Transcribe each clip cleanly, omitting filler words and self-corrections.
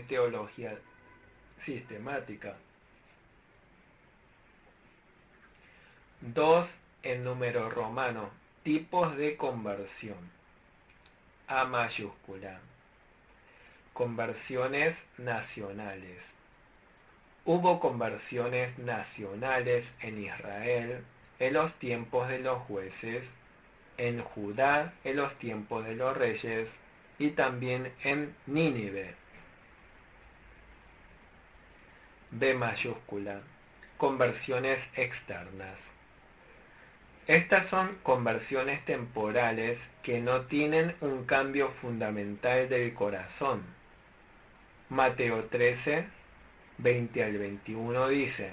tiene teología sistemática. 2. En número romano, tipos de conversión. A mayúscula. Conversiones nacionales. Hubo conversiones nacionales en Israel en los tiempos de los jueces, en Judá en los tiempos de los reyes y también en Nínive. B mayúscula. Conversiones externas. Estas son conversiones temporales que no tienen un cambio fundamental del corazón. Mateo 13, 20 al 21 dice: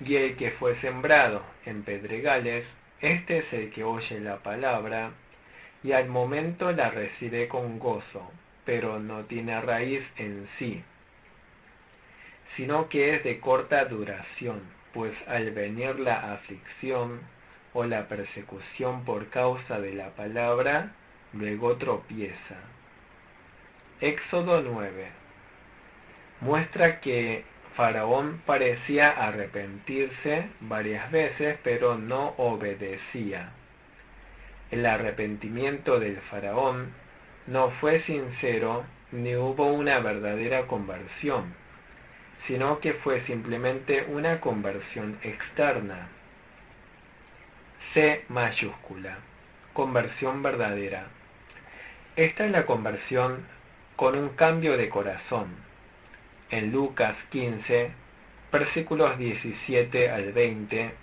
Y el que fue sembrado en pedregales, este es el que oye la palabra, y al momento la recibe con gozo, pero no tiene raíz en sí, sino que es de corta duración, pues al venir la aflicción o la persecución por causa de la palabra, luego tropieza. Éxodo 9 muestra que Faraón parecía arrepentirse varias veces, pero no obedecía. El arrepentimiento del Faraón no fue sincero ni hubo una verdadera conversión, sino que fue simplemente una conversión externa. C mayúscula. Conversión verdadera. Esta es la conversión con un cambio de corazón. En Lucas 15, versículos 17 al 20,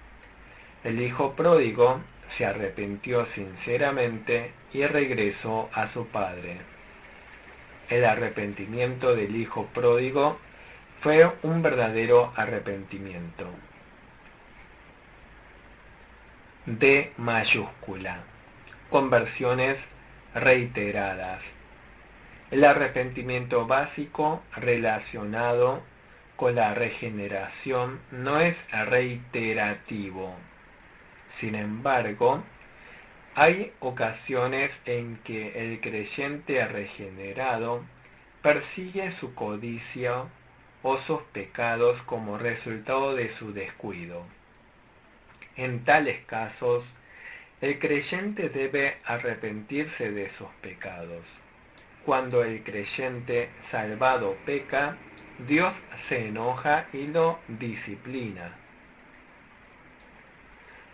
el hijo pródigo se arrepintió sinceramente y regresó a su padre. El arrepentimiento del hijo pródigo fue un verdadero arrepentimiento. D mayúscula. Conversiones reiteradas. El arrepentimiento básico relacionado con la regeneración no es reiterativo. Sin embargo, hay ocasiones en que el creyente regenerado persigue su codicia o sus pecados como resultado de su descuido. En tales casos, el creyente debe arrepentirse de sus pecados. Cuando el creyente salvado peca, Dios se enoja y lo disciplina.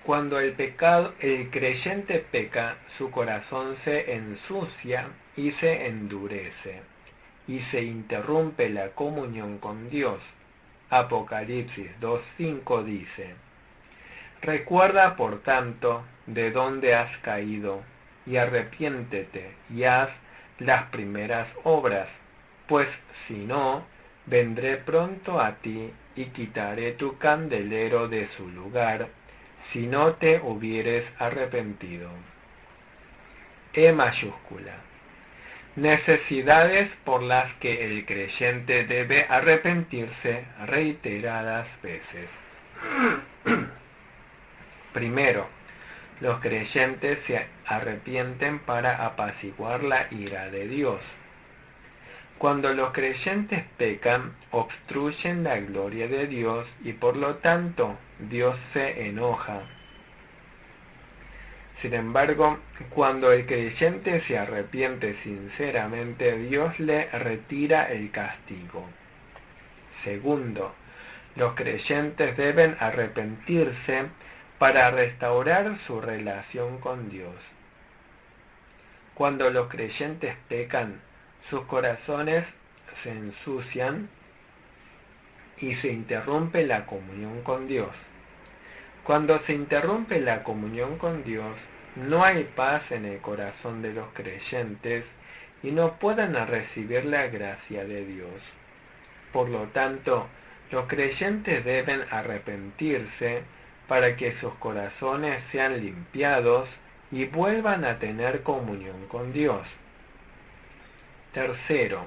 Cuando el creyente peca, su corazón se ensucia y se endurece, y se interrumpe la comunión con Dios. Apocalipsis 2:5 dice: Recuerda, por tanto, de dónde has caído, y arrepiéntete, y haz las primeras obras, pues si no, vendré pronto a ti y quitaré tu candelero de su lugar, si no te hubieres arrepentido. E mayúscula. Necesidades por las que el creyente debe arrepentirse reiteradas veces. Primero, los creyentes se arrepienten para apaciguar la ira de Dios. Cuando los creyentes pecan, obstruyen la gloria de Dios y por lo tanto Dios se enoja. Sin embargo, cuando el creyente se arrepiente sinceramente, Dios le retira el castigo. Segundo, los creyentes deben arrepentirse para restaurar su relación con Dios. Cuando los creyentes pecan, sus corazones se ensucian y se interrumpe la comunión con Dios. Cuando se interrumpe la comunión con Dios, no hay paz en el corazón de los creyentes y no pueden recibir la gracia de Dios. Por lo tanto, los creyentes deben arrepentirse para que sus corazones sean limpiados y vuelvan a tener comunión con Dios. Tercero,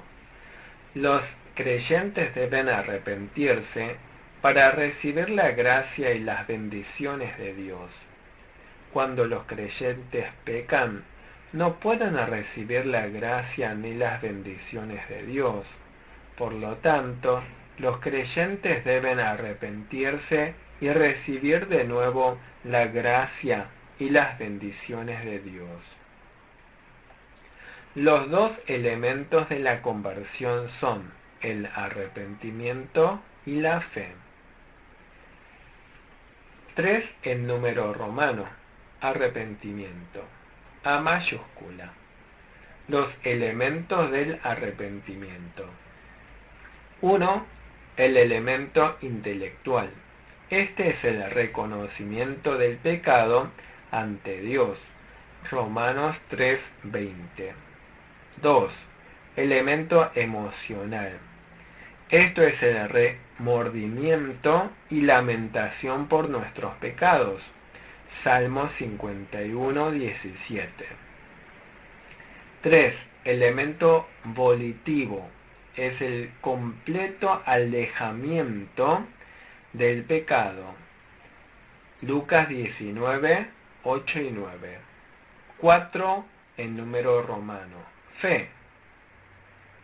los creyentes deben arrepentirse para recibir la gracia y las bendiciones de Dios. Cuando los creyentes pecan, no pueden recibir la gracia ni las bendiciones de Dios. Por lo tanto, los creyentes deben arrepentirse y recibir de nuevo la gracia y las bendiciones de Dios. Los dos elementos de la conversión son el arrepentimiento y la fe. 3 en número romano, arrepentimiento, A mayúscula. Los elementos del arrepentimiento. 1. El elemento intelectual. Este es el reconocimiento del pecado ante Dios. Romanos 3:20. 2. Elemento emocional. Esto es el remordimiento y lamentación por nuestros pecados. Salmo 51:17. 3. Elemento volitivo. Es el completo alejamiento del pecado. Lucas 19:8 y 9. 4 en número romano. Fe.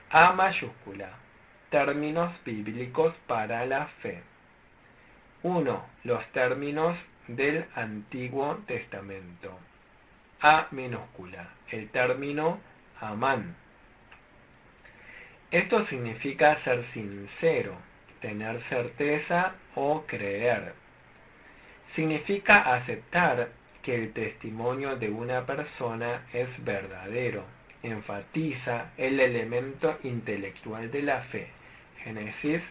A mayúscula. Términos bíblicos para la fe. 1. Los términos del Antiguo Testamento. A minúscula. El término amán. Esto significa ser sincero, tener certeza o creer. Significa aceptar que el testimonio de una persona es verdadero. Enfatiza el elemento intelectual de la fe. Génesis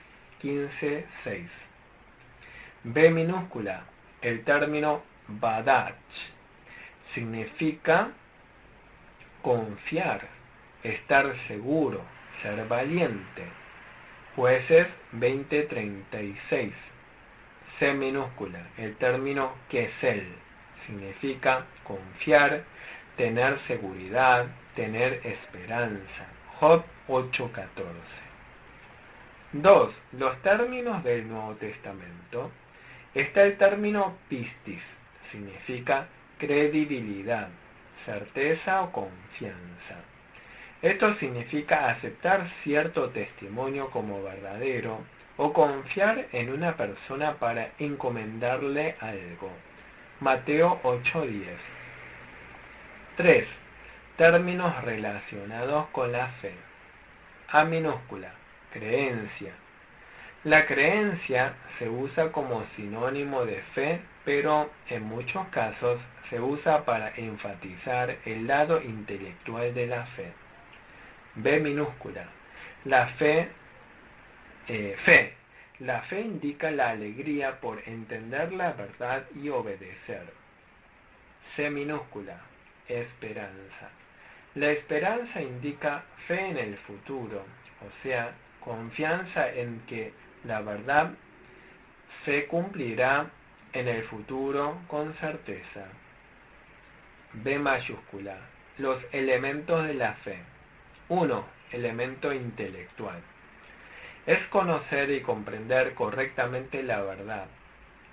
15:6. B minúscula. El término badach significa confiar, estar seguro, ser valiente. Jueces 20:36. C minúscula. El término kesel significa confiar, tener seguridad, tener esperanza. Job 8:14. 2. Los términos del Nuevo Testamento. Está el término pistis, significa credibilidad, certeza o confianza. Esto significa aceptar cierto testimonio como verdadero o confiar en una persona para encomendarle algo. Mateo 8:10. 3. Términos relacionados con la fe. A minúscula. Creencia. La creencia se usa como sinónimo de fe, pero en muchos casos se usa para enfatizar el lado intelectual de la fe. B minúscula. La fe. La fe indica la alegría por entender la verdad y obedecer. C minúscula. Esperanza. La esperanza indica fe en el futuro, o sea, confianza en que la verdad se cumplirá en el futuro con certeza. B mayúscula. Los elementos de la fe. 1. Elemento intelectual. Es conocer y comprender correctamente la verdad.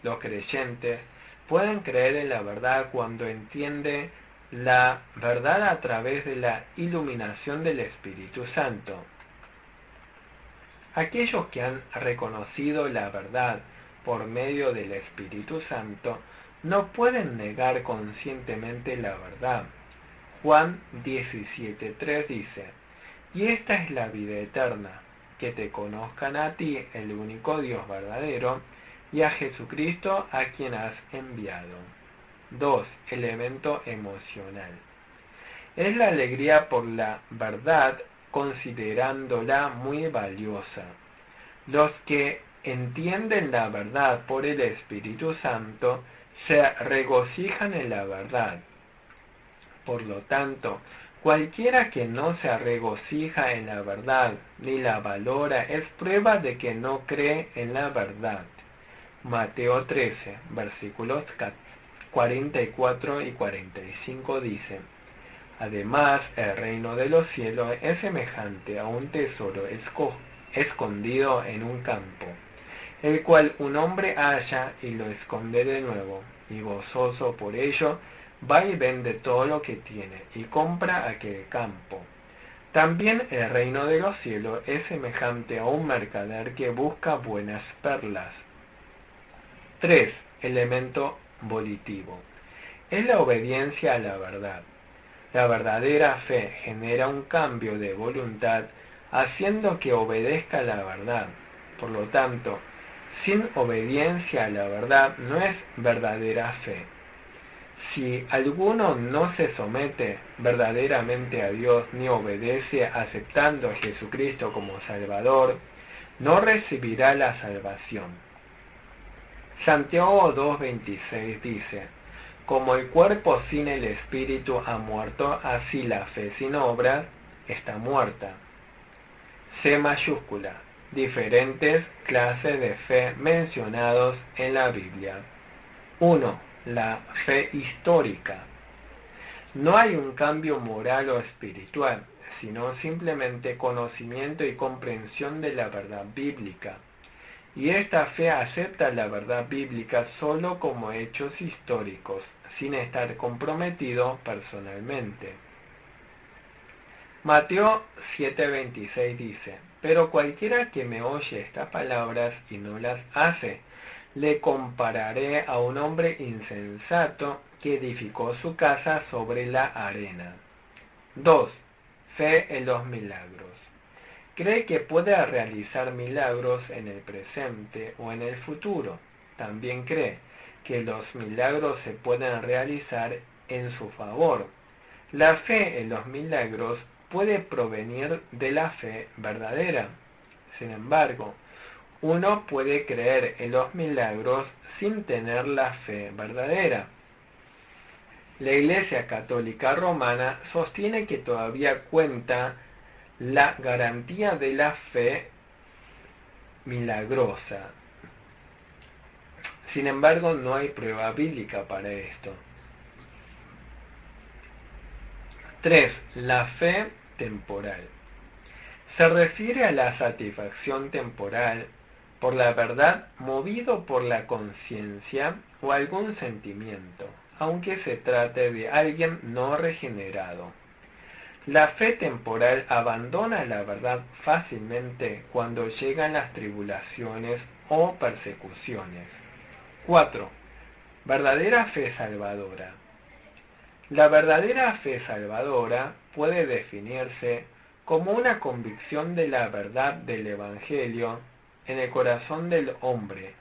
Los creyentes pueden creer en la verdad cuando entienden la verdad a través de la iluminación del Espíritu Santo. Aquellos que han reconocido la verdad por medio del Espíritu Santo no pueden negar conscientemente la verdad. Juan 17:3 dice: y esta es la vida eterna, que te conozcan a ti, el único Dios verdadero, y a Jesucristo a quien has enviado. 2. Elemento emocional. Es la alegría por la verdad, considerándola muy valiosa. Los que entienden la verdad por el Espíritu Santo se regocijan en la verdad. Por lo tanto, cualquiera que no se regocija en la verdad ni la valora es prueba de que no cree en la verdad. Mateo 13, versículos 44 y 45 dicen: además, el reino de los cielos es semejante a un tesoro escondido en un campo, el cual un hombre halla y lo esconde de nuevo, y gozoso por ello va y vende todo lo que tiene y compra aquel campo. También el reino de los cielos es semejante a un mercader que busca buenas perlas. 3. Elemento volitivo. Es la obediencia a la verdad. La verdadera fe genera un cambio de voluntad haciendo que obedezca a la verdad. Por lo tanto, sin obediencia a la verdad no es verdadera fe. Si alguno no se somete verdaderamente a Dios ni obedece aceptando a Jesucristo como Salvador, no recibirá la salvación. Santiago 2:26 dice: como el cuerpo sin el espíritu ha muerto, así la fe sin obras está muerta. C mayúscula. Diferentes clases de fe mencionados en la Biblia. 1. La fe histórica. No hay un cambio moral o espiritual, sino simplemente conocimiento y comprensión de la verdad bíblica. Y esta fe acepta la verdad bíblica solo como hechos históricos, sin estar comprometido personalmente. Mateo 7:26 dice: pero cualquiera que me oye estas palabras y no las hace, le compararé a un hombre insensato que edificó su casa sobre la arena. 2. Fe en los milagros. Cree que puede realizar milagros en el presente o en el futuro. También cree que los milagros se pueden realizar en su favor. La fe en los milagros puede provenir de la fe verdadera. Sin embargo, uno puede creer en los milagros sin tener la fe verdadera. La Iglesia Católica Romana sostiene que todavía cuenta la garantía de la fe milagrosa. Sin embargo, no hay prueba bíblica para esto. 3. La fe temporal. Se refiere a la satisfacción temporal por la verdad movido por la conciencia o algún sentimiento, aunque se trate de alguien no regenerado. La fe temporal abandona la verdad fácilmente cuando llegan las tribulaciones o persecuciones. 4. Verdadera fe salvadora. La verdadera fe salvadora puede definirse como una convicción de la verdad del Evangelio en el corazón del hombre,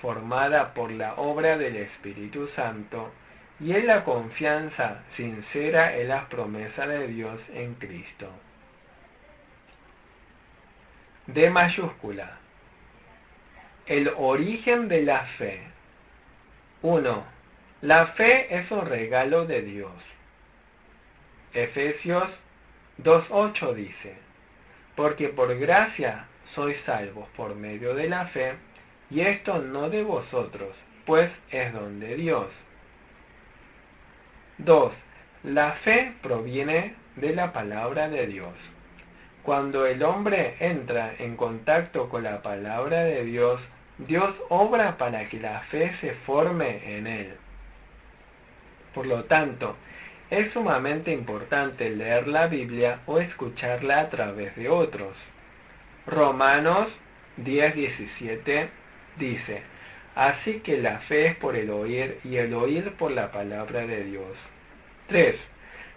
formada por la obra del Espíritu Santo, y en la confianza sincera en las promesas de Dios en Cristo. D mayúscula. El origen de la fe. 1. La fe es un regalo de Dios. Efesios 2:8 dice: porque por gracia sois salvos por medio de la fe, y esto no de vosotros, pues es don de Dios. 2. La fe proviene de la palabra de Dios. Cuando el hombre entra en contacto con la palabra de Dios, Dios obra para que la fe se forme en él. Por lo tanto, es sumamente importante leer la Biblia o escucharla a través de otros. Romanos 10:17 dice: así que la fe es por el oír y el oír por la palabra de Dios. 3.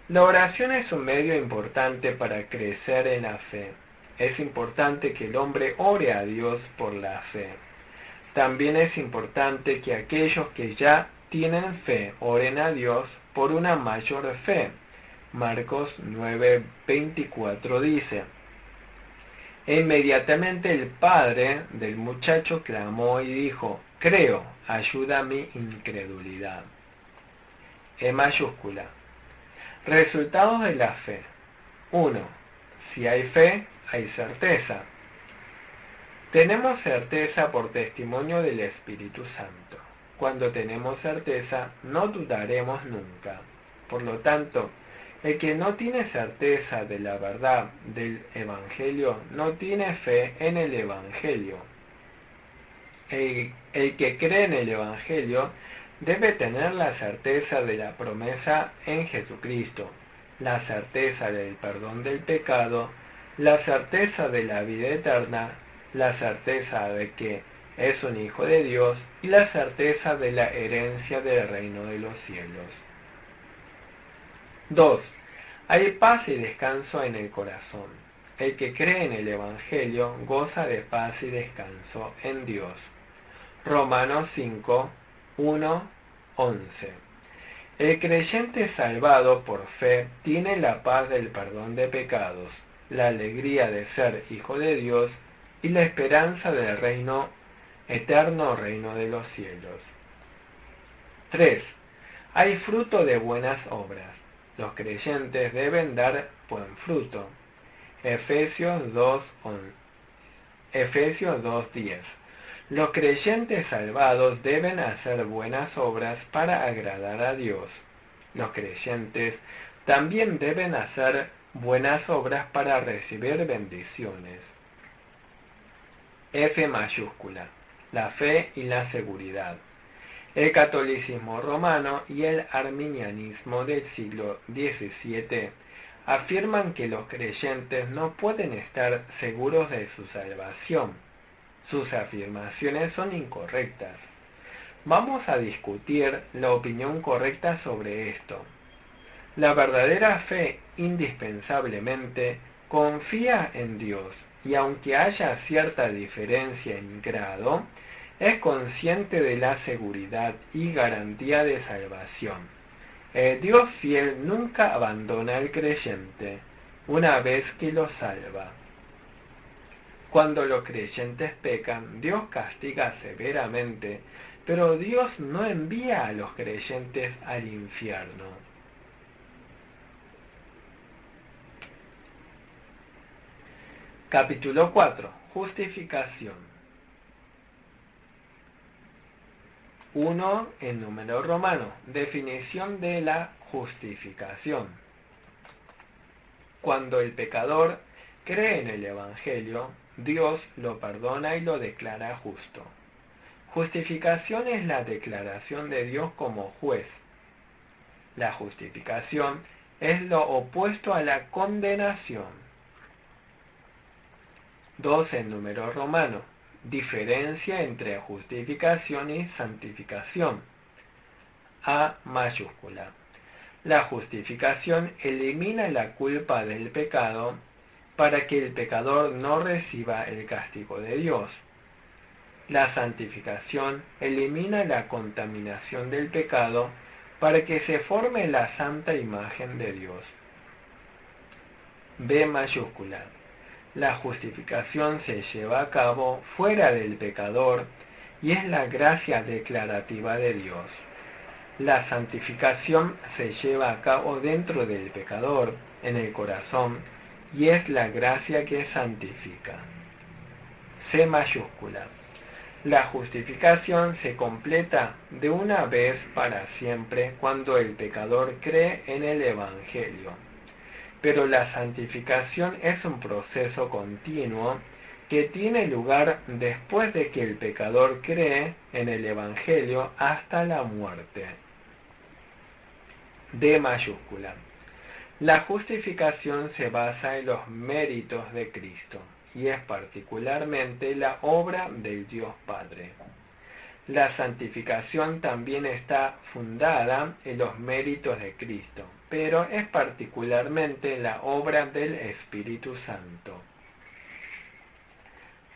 La oración es un medio importante para crecer en la fe. Es importante que el hombre ore a Dios por la fe. También es importante que aquellos que ya tienen fe oren a Dios por una mayor fe. Marcos 9:24 dice: e inmediatamente el padre del muchacho clamó y dijo: creo, ayuda a mi incredulidad. E mayúscula. Resultados de la fe. 1. Si hay fe, hay certeza. Tenemos certeza por testimonio del Espíritu Santo. Cuando tenemos certeza, no dudaremos nunca. Por lo tanto, el que no tiene certeza de la verdad del Evangelio no tiene fe en el Evangelio. El que cree en el Evangelio debe tener la certeza de la promesa en Jesucristo, la certeza del perdón del pecado, la certeza de la vida eterna, la certeza de que es un hijo de Dios y la certeza de la herencia del reino de los cielos. 2. Hay paz y descanso en el corazón. El que cree en el Evangelio goza de paz y descanso en Dios. Romanos 5, 1, 11. El creyente salvado por fe tiene la paz del perdón de pecados, la alegría de ser hijo de Dios y la esperanza del reino eterno, reino de los cielos. 3. Hay fruto de buenas obras. Los creyentes deben dar buen fruto. Efesios 2:10. Los creyentes salvados deben hacer buenas obras para agradar a Dios. Los creyentes también deben hacer buenas obras para recibir bendiciones. F mayúscula. La fe y la seguridad. El catolicismo romano y el arminianismo del siglo XVII afirman que los creyentes no pueden estar seguros de su salvación. Sus afirmaciones son incorrectas. Vamos a discutir la opinión correcta sobre esto. La verdadera fe indispensablemente confía en Dios y aunque haya cierta diferencia en grado, es consciente de la seguridad y garantía de salvación. El Dios fiel nunca abandona al creyente una vez que lo salva. Cuando los creyentes pecan, Dios castiga severamente, pero Dios no envía a los creyentes al infierno. Capítulo 4. Justificación. 1 en número romano. Definición de la justificación. Cuando el pecador cree en el Evangelio, Dios lo perdona y lo declara justo. Justificación es la declaración de Dios como juez. La justificación es lo opuesto a la condenación. 2 en número romano. Diferencia entre justificación y santificación. A mayúscula. La justificación elimina la culpa del pecado para que el pecador no reciba el castigo de Dios. La santificación elimina la contaminación del pecado para que se forme la santa imagen de Dios. B mayúscula. La justificación se lleva a cabo fuera del pecador y es la gracia declarativa de Dios. La santificación se lleva a cabo dentro del pecador, en el corazón, y es la gracia que santifica. C mayúscula. La justificación se completa de una vez para siempre cuando el pecador cree en el Evangelio. Pero la santificación es un proceso continuo que tiene lugar después de que el pecador cree en el Evangelio hasta la muerte. D mayúscula. La justificación se basa en los méritos de Cristo y es particularmente la obra del Dios Padre. La santificación también está fundada en los méritos de Cristo, pero es particularmente la obra del Espíritu Santo.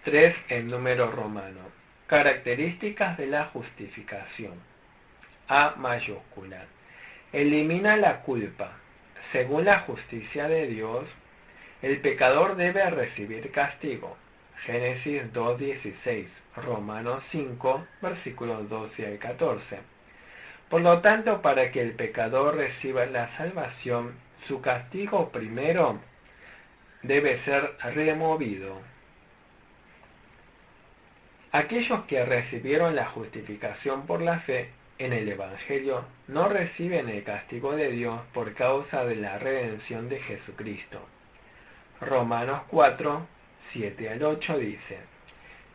3 en número romano. Características de la justificación. A mayúscula. Elimina la culpa. Según la justicia de Dios, el pecador debe recibir castigo. Génesis 2:16, Romanos 5, versículos 12 al 14. Por lo tanto, para que el pecador reciba la salvación, su castigo primero debe ser removido. Aquellos que recibieron la justificación por la fe en el Evangelio no reciben el castigo de Dios por causa de la redención de Jesucristo. Romanos 4, 7 al 8 dice: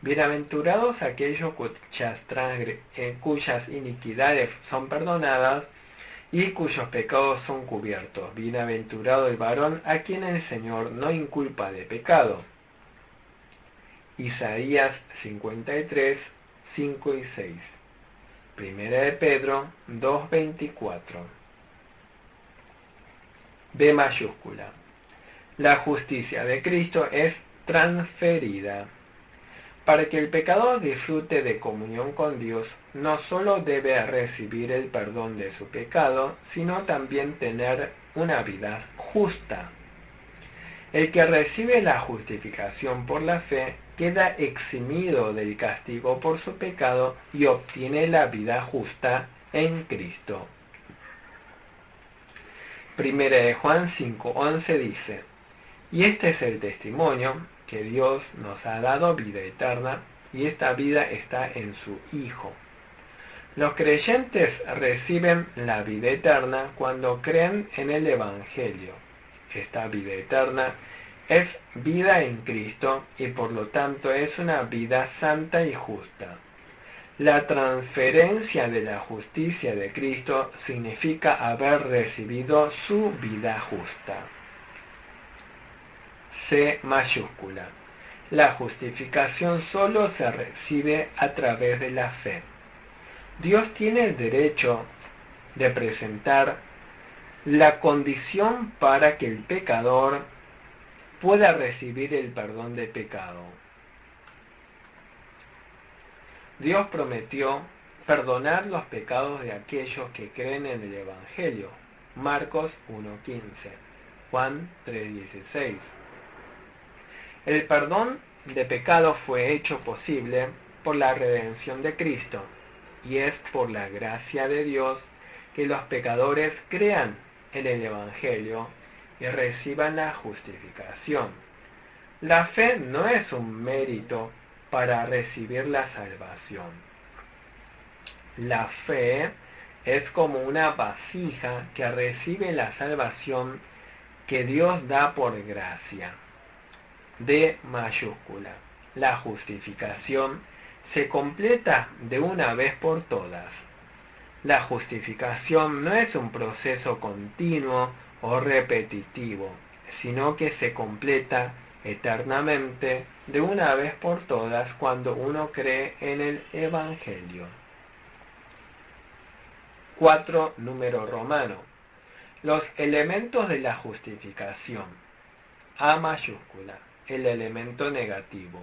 Bienaventurados aquellos cuyas iniquidades son perdonadas y cuyos pecados son cubiertos. Bienaventurado el varón a quien el Señor no inculpa de pecado. Isaías 53, 5 y 6. Primera de Pedro 2:24. B mayúscula. La justicia de Cristo es transferida. Para que el pecador disfrute de comunión con Dios, no solo debe recibir el perdón de su pecado, sino también tener una vida justa. El que recibe la justificación por la fe queda eximido del castigo por su pecado y obtiene la vida justa en Cristo. Primera de Juan 5:11 dice: y este es el testimonio, que Dios nos ha dado vida eterna, y esta vida está en su Hijo. Los creyentes reciben la vida eterna cuando creen en el Evangelio. Esta vida eterna es vida en Cristo y por lo tanto es una vida santa y justa. La transferencia de la justicia de Cristo significa haber recibido su vida justa. C mayúscula. La justificación solo se recibe a través de la fe. Dios tiene el derecho de presentar la condición para que el pecador pueda recibir el perdón de pecado. Dios prometió perdonar los pecados de aquellos que creen en el Evangelio. Marcos 1:15, Juan 3:16. El perdón de pecado fue hecho posible por la redención de Cristo, y es por la gracia de Dios que los pecadores crean en el Evangelio y reciban la justificación. La fe no es un mérito para recibir la salvación. La fe es como una vasija que recibe la salvación que Dios da por gracia. D mayúscula. La justificación se completa de una vez por todas. La justificación no es un proceso continuo o repetitivo, sino que se completa eternamente de una vez por todas cuando uno cree en el Evangelio. 4. Número romano. Los elementos de la justificación. A mayúscula. El elemento negativo.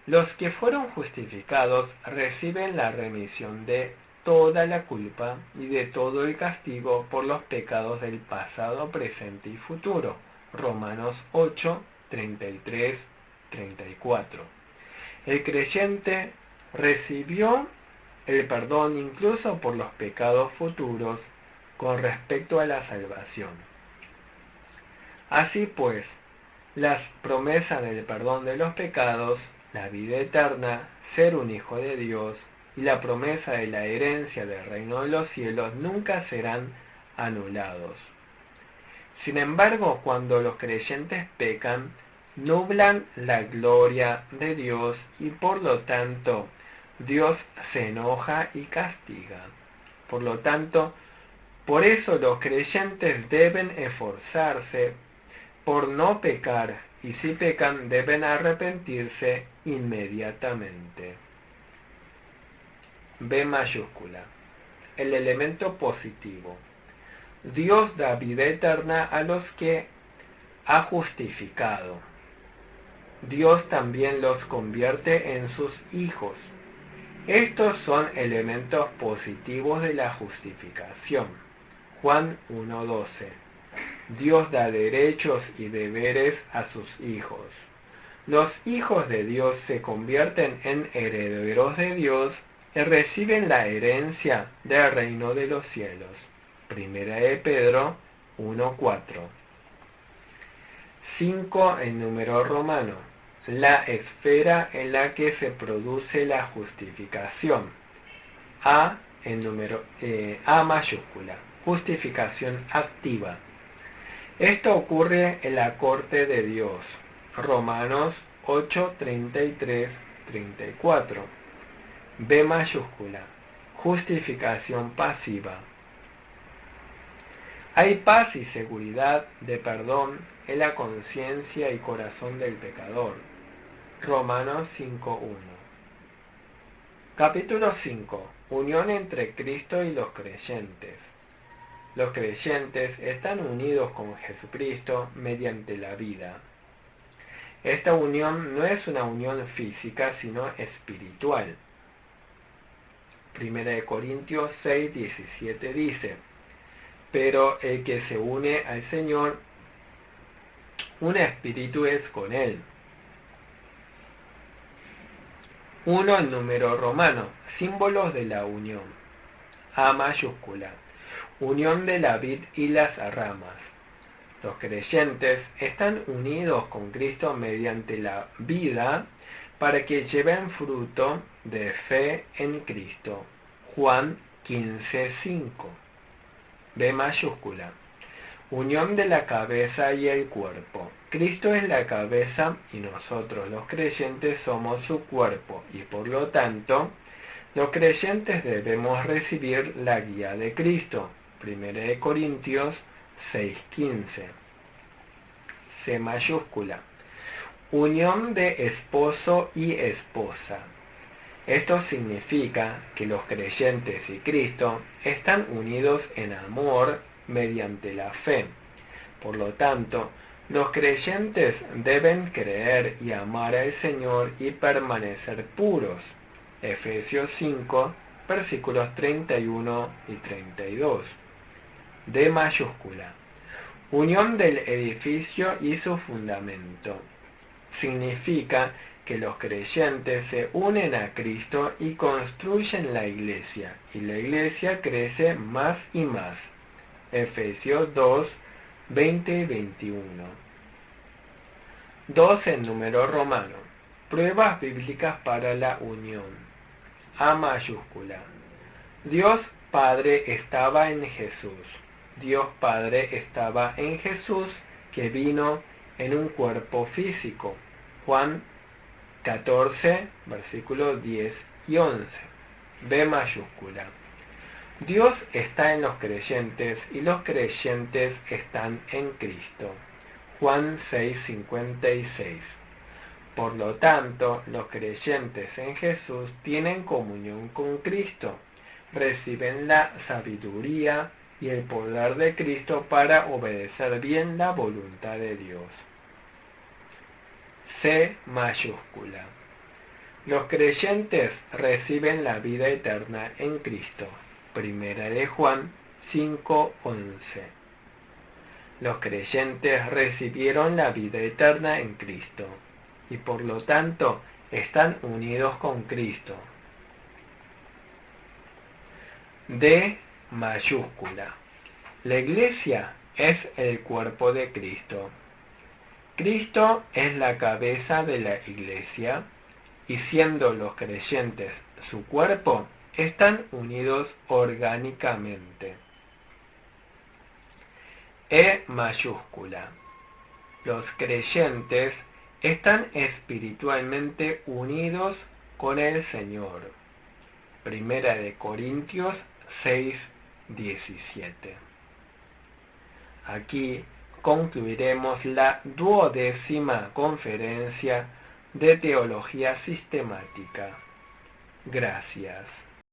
Los que fueron justificados reciben la remisión de toda la culpa y de todo el castigo por los pecados del pasado, presente y futuro. Romanos 8, 33, 34. El creyente recibió el perdón incluso por los pecados futuros con respecto a la salvación. Así pues, las promesas del perdón de los pecados, la vida eterna, ser un hijo de Dios y la promesa de la herencia del reino de los cielos nunca serán anulados. Sin embargo, cuando los creyentes pecan, nublan la gloria de Dios y por lo tanto Dios se enoja y castiga. Por eso los creyentes deben esforzarse por no pecar, y si pecan deben arrepentirse inmediatamente. B mayúscula. El elemento positivo. Dios da vida eterna a los que ha justificado. Dios también los convierte en sus hijos. Estos son elementos positivos de la justificación. Juan 1:12. Dios da derechos y deberes a sus hijos. Los hijos de Dios se convierten en herederos de Dios y reciben la herencia del reino de los cielos. Primera de Pedro 1:4. 5 en número romano. La esfera en la que se produce la justificación. A mayúscula. Justificación activa. Esto ocurre en la corte de Dios. Romanos 8:33 34. B mayúscula. Justificación pasiva. Hay paz y seguridad de perdón en la conciencia y corazón del pecador. Romanos 5:1. Capítulo 5. Unión entre Cristo y los creyentes. Los creyentes están unidos con Jesucristo mediante la vida. Esta unión no es una unión física, sino espiritual. 1 Corintios 6:17 dice: pero el que se une al Señor, un espíritu es con él. 1 en número romano, símbolos de la unión. A mayúscula, unión de la vid y las ramas. Los creyentes están unidos con Cristo mediante la vida para que lleven fruto de fe en Cristo. Juan 15:5. B mayúscula. Unión de la cabeza y el cuerpo. Cristo es la cabeza y nosotros los creyentes somos su cuerpo y por lo tanto los creyentes debemos recibir la guía de Cristo. 1 Corintios 6:15. C mayúscula. Unión de esposo y esposa. Esto significa que los creyentes y Cristo están unidos en amor mediante la fe. Por lo tanto, los creyentes deben creer y amar al Señor y permanecer puros. Efesios 5, versículos 31 y 32. D mayúscula. Unión del edificio y su fundamento. Significa que los creyentes se unen a Cristo y construyen la iglesia, y la iglesia crece más y más. Efesios 2, 20 y 21. 2 en número romano. Pruebas bíblicas para la unión. A mayúscula. Dios Padre estaba en Jesús. Dios Padre estaba en Jesús, que vino en un cuerpo físico. Juan 14, versículos 10 y 11. B mayúscula. Dios está en los creyentes y los creyentes están en Cristo. Juan 6:56. Por lo tanto, los creyentes en Jesús tienen comunión con Cristo, reciben la sabiduría y el poder de Cristo para obedecer bien la voluntad de Dios. C mayúscula. Los creyentes reciben la vida eterna en Cristo. 1 de Juan 5:11. Los creyentes recibieron la vida eterna en Cristo y por lo tanto están unidos con Cristo. D mayúscula. La iglesia es el cuerpo de Cristo. Cristo es la cabeza de la iglesia y siendo los creyentes su cuerpo, están unidos orgánicamente. E mayúscula. Los creyentes están espiritualmente unidos con el Señor. 1 de Corintios 6:17. Aquí concluiremos la 12ª conferencia de teología sistemática. Gracias.